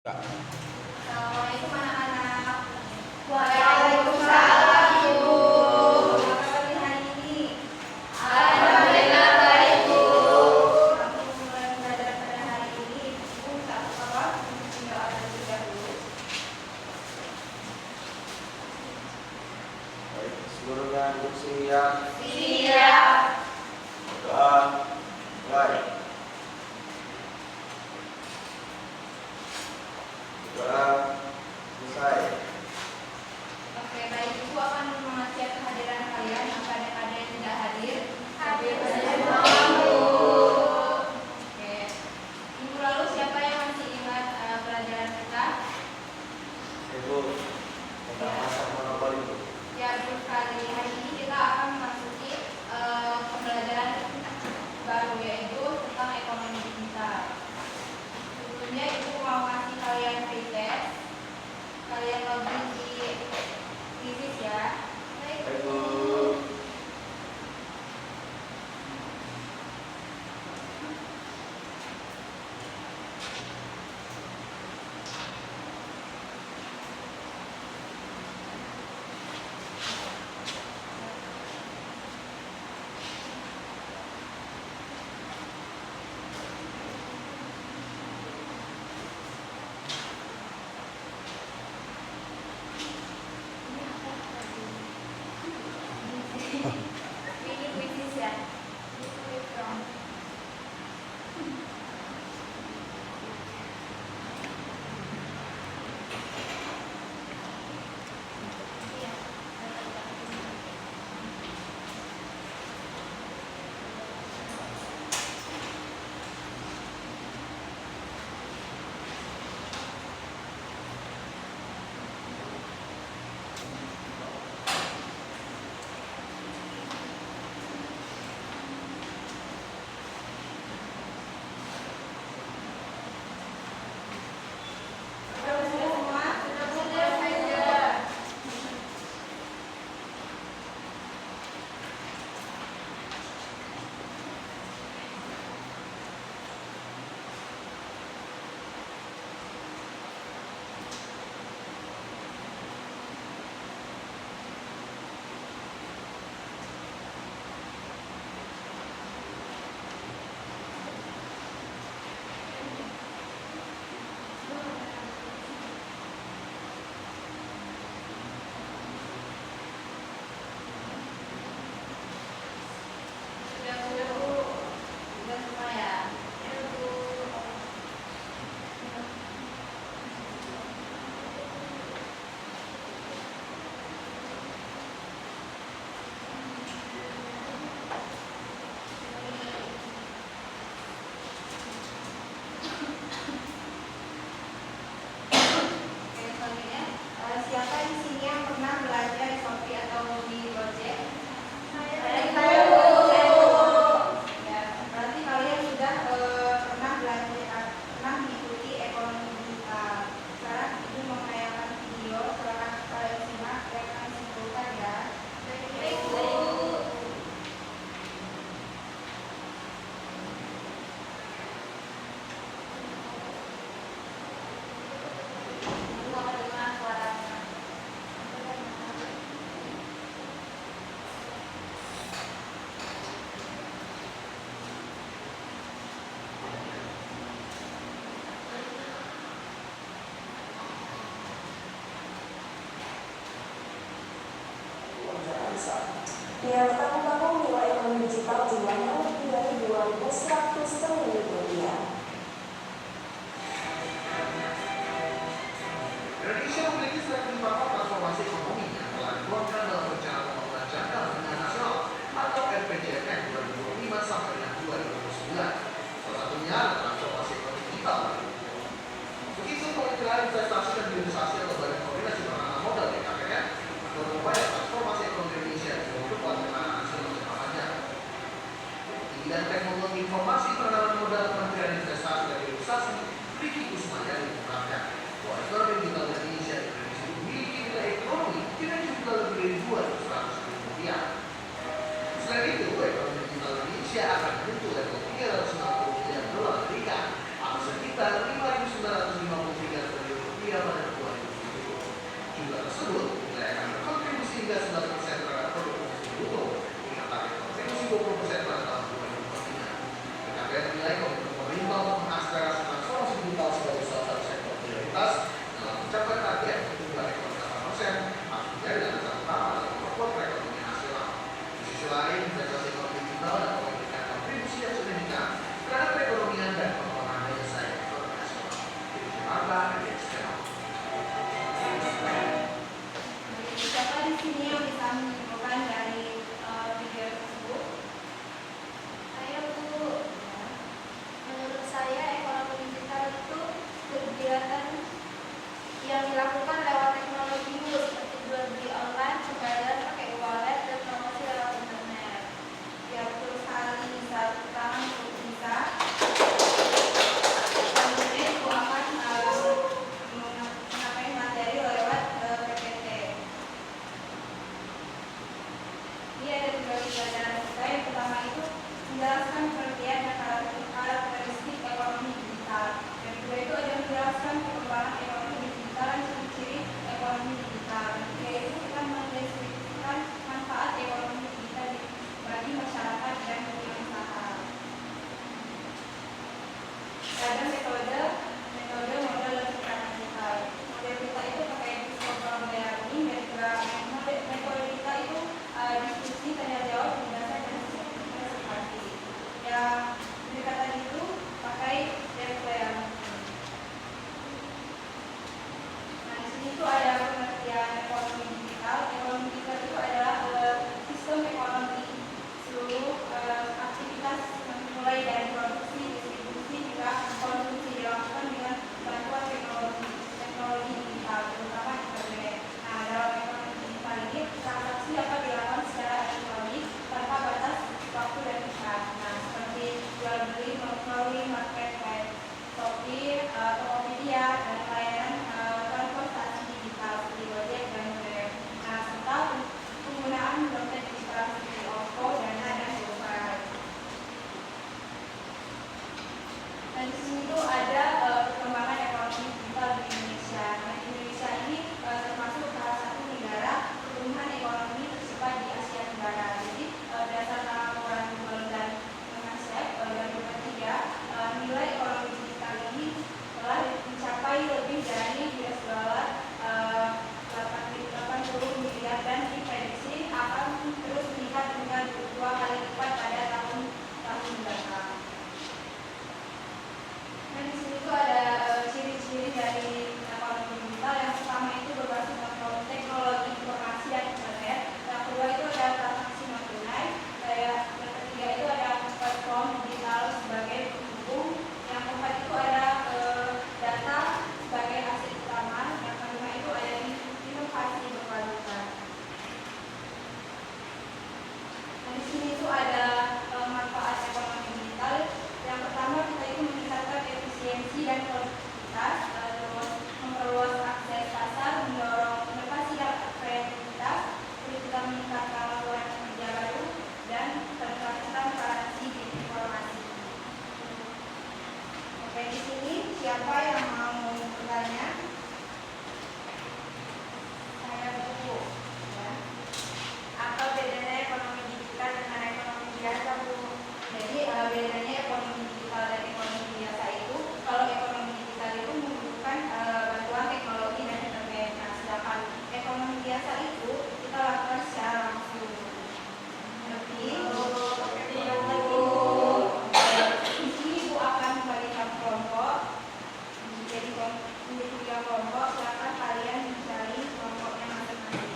Assalamualaikum anak-anak. Waalaikumsalam Ibu. Apa kabar hari ini? Alhamdulillah baik Bu. Waktu mulai belajar pada hari ini, Ibu tak apa tinggal ada juga dulu. Baik, seluruhnya duduk siap. Siap. Doa, mulai. Doa, selesai. Oke, baik, Ibu akan mengecek kehadiran kalian. Apa ada yang tidak hadir? Hadir semua, Bu. Oke. Minggu lalu siapa yang masih ingat pelajaran kita? Ibu, tentang masak monopoli Bu. Ya, Bu, kali hari ini kita akan memasuki pembelajaran baru, yaitu tentang ekonomi digital. Sebelumnya Ibu mau kasih kalian pretest. Kalian login di Quizizz ya. Baik Bu. Ini Quizizz ya. Sudah semua? Sudah saja. Sudah Bu. Sudah semua ya. Oke, selanjutnya siapa di sini yang pernah belajar di Shopee atau di Gojek? Saya Bu. Ya, berarti kalian sudah pernah belajar, pernah mengikuti ekonomi digital. Sekarang Ibu menayangkan video, silakan kalian simak dan kalian simpulkan ya. Baik Bu. Ibu akan dengar suaranya. Yang tahun-tahun nilai ekonomi digital jumlahnya lebih dari 2.100 triliun rupiah. Indonesia memiliki strategi pokok transformasi ekonomi yang telah dituangkan dalam Rencana Pembangunan Jangka Menengah Nasional atau RPJMN 2025 sampai dengan 2029. Salah satunya adalah transformasi ekonomi digital. Begitu Kementerian Investasi dan Hilirisasi atau Badan Koordinasi Penanaman Modal BKPM berupaya transformasi ekonomi Indonesia dengan depan penanganan nasional jangka panjang. Di bidang teknologi informasi penanaman modal Kementerian Investasi dan Hilirisasi, Riki Kusmayadi mengungkapkan bahwa ekonomi digital Indonesia memiliki pengembangan eksternal. Siapa di sini yang bisa menyimpulkan dari video tersebut? Saya Bu, menurut saya ekonomi digital itu kegiatan yang dilakukan lewat teknologi Bu, seperti jual beli online, pembayaran pakai e-wallet, dan promosi lewat internet. Ya betul sekali, bisa pertama untuk bisa. Selanjutnya itu akan mengapain materi lewat PPT. Ini ada tiga pelajaran kita. Yang pertama itu menjelaskan pengertian dan karakteristik ekonomi digital. Yang kedua itu ada menjelaskan perkembangan ekonomi digital dan ciri-ciri ekonomi digital. Yang ketiga itu kita mendeskripsikan manfaat ekonomi digital bagi masyarakat dan dunia usaha. Ada metode model logika digital. Model kita itu pakai diskusi ini, dan juga metode kita itu diskusi tanya jawab berdasarkan observasi. Yang pendekatan itu pakai DPR. Nah, di sini itu ada pengertian ekonomi digital. Ekonomi digital itu adalah sistem ekonomi seluruh aktivitas mulai dari produksi, distribusi, juga konsumsi dilakukan dengan bantuan teknologi digital, terutama internet. Nah, dalam ekonomi digital ini transaksi dapat dilakukan secara elektronik tanpa batas waktu dan tempat. Nah, seperti jual beli melalui marketplace, Shopee, Tokopedia, dan layanan transportasi digital seperti Gojek dan Grab. Nah, serta penggunaan dompet digital seperti OVO, Dana, dan GoPay. Dan di sini tuh ada perkembangan ekonomi digital di Indonesia. Nah, Indonesia ini termasuk salah satu negara pertumbuhan ekonomi tercepat di Asia Tenggara. Jadi berdasarkan laporan Global dan UNICEF 2023, nilai ekonomi digital ini telah mencapai lebih dari $80 miliar dan diprediksi akan terus meningkat hingga 2 kali lipat pada tahun mendatang. Nah, di sini tuh ada ciri-ciri dari ekonomi digital. Yang pertama itu berbasis teknologi informasi dan internet. Yang kedua itu ada transaksi non tunai. Yang ketiga itu ada platform digital sebagai pendukung. Yang keempat itu ada data sebagai aset utama. Yang kelima itu ada inovasi berkelanjutan. Nah, di sini itu ada manfaat ekonomi digital. Yang pertama kita itu meningkatkan efisiensi dan produktivitas, terus memperluas akses pasar, mendorong inovasi dan kreativitas, terus kita meningkatkan laporan kerja baru, dan peningkatan transparansi di informasi. Oke, di sini siapa yang mau bertanya? Saya Bu. Ya. Apa bedanya ekonomi digital dengan ekonomi biasa, Bu? Jadi bedanya ekonomi digital dan ekonomi biasa itu, kalau ekonomi digital itu membutuhkan bantuan teknologi dan internet. Nah, sedangkan ekonomi biasa itu kita lakukan secara langsung. Ngerti? Di sini Bu akan membagikan kelompok. Jadi untuk 3 kelompok, silakan kalian mencari kelompoknya masing-masing.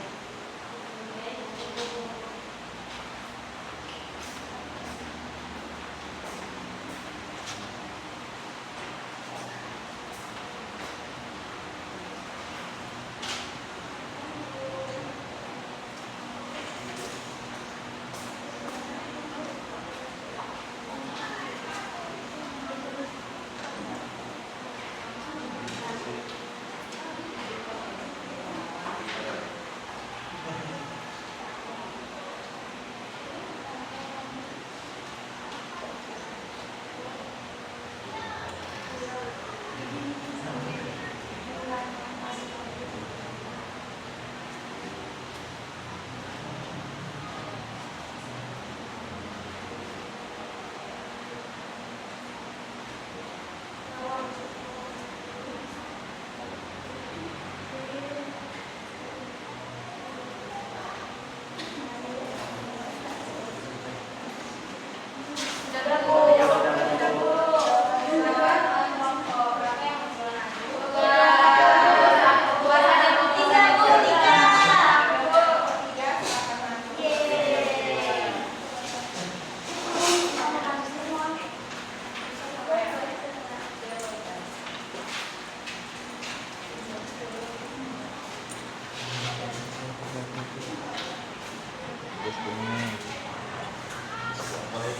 Assalamualaikum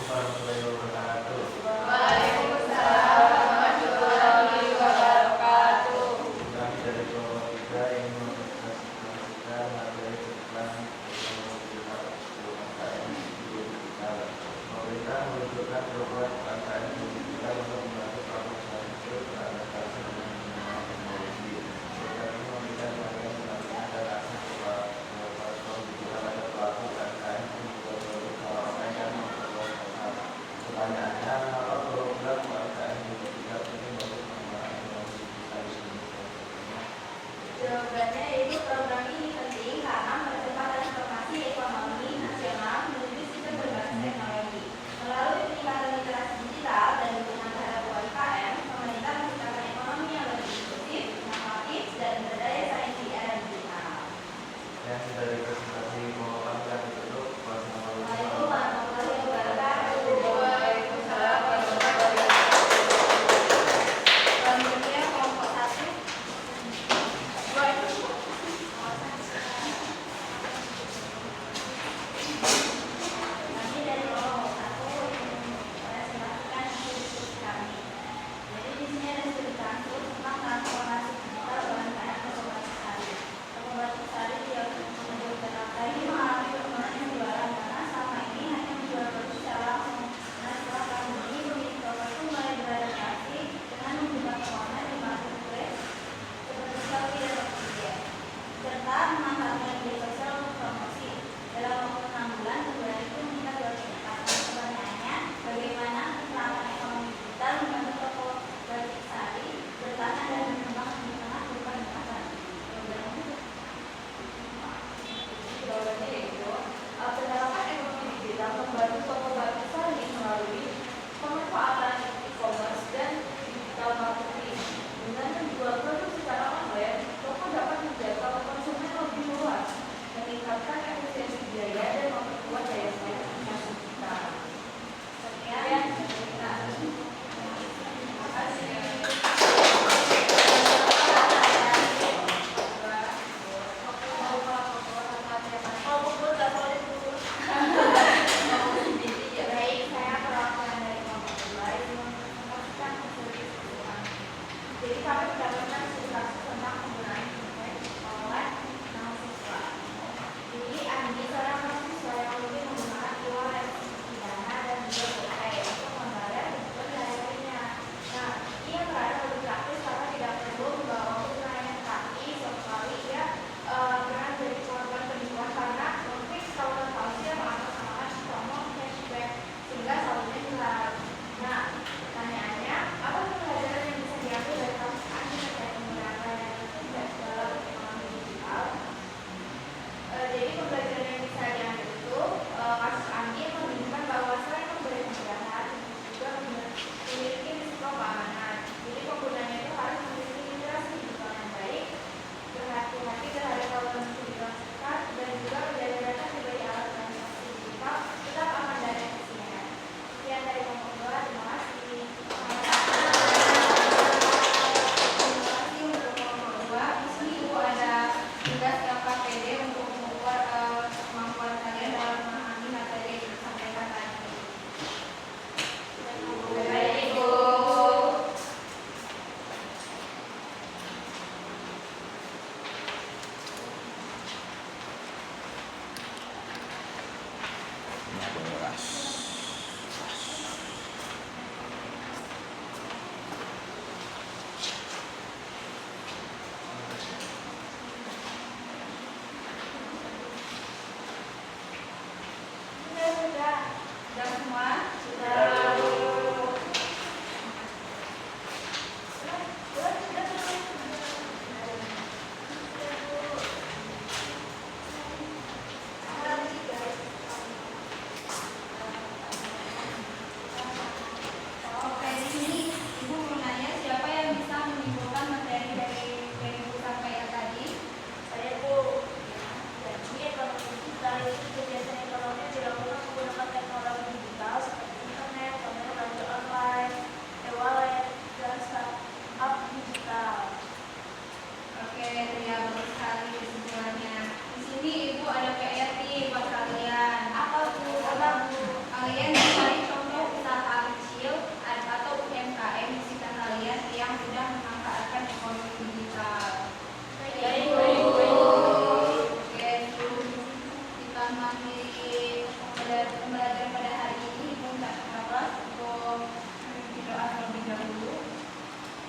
warahmatullahi wabarakatuh. Waalaikumsalam warahmatullahi wabarakatuh. Kami dari kelompok 3 yang mempresentasikan materi tentang teknologi UMKM digital. Pemerintah meluncurkan program UMKM digital untuk membantu pelaku usaha kecil beradaptasi dengan penggunaan teknologi. Program ini memberikan bantuan pendampingan dan akses ke platform digital pada pelaku UMKM untuk membuat produk secara online dan memperluas pasar. Pertanyaannya, mengapa program UMKM digital ini bagus pengembangan ekonomi digital di Indonesia? Jawabannya yaitu program ini penting karena mempercepat transformasi ekonomi nasional menuju sistem berbasis teknologi. Melalui peningkatan literasi digital dan dukungan terhadap UMKM, pemerintah menciptakan ekonomi yang lebih inklusif, inovatif, dan berdaya saing di era digital. Yang dari presentasi pengelolaan yang ditutup, wassalamualaikum Waalaikumsalam warahmatullahi warahmatullahi wabarakatuh. Waalaikumsalam warahmatullahi wabarakatuh. Selanjutnya kelompok 1.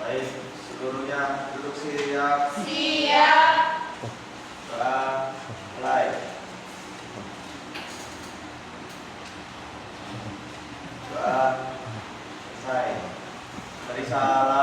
Baik, seluruhnya duduk siap. Siap. Doa mulai. Doa selesai. Mari salam.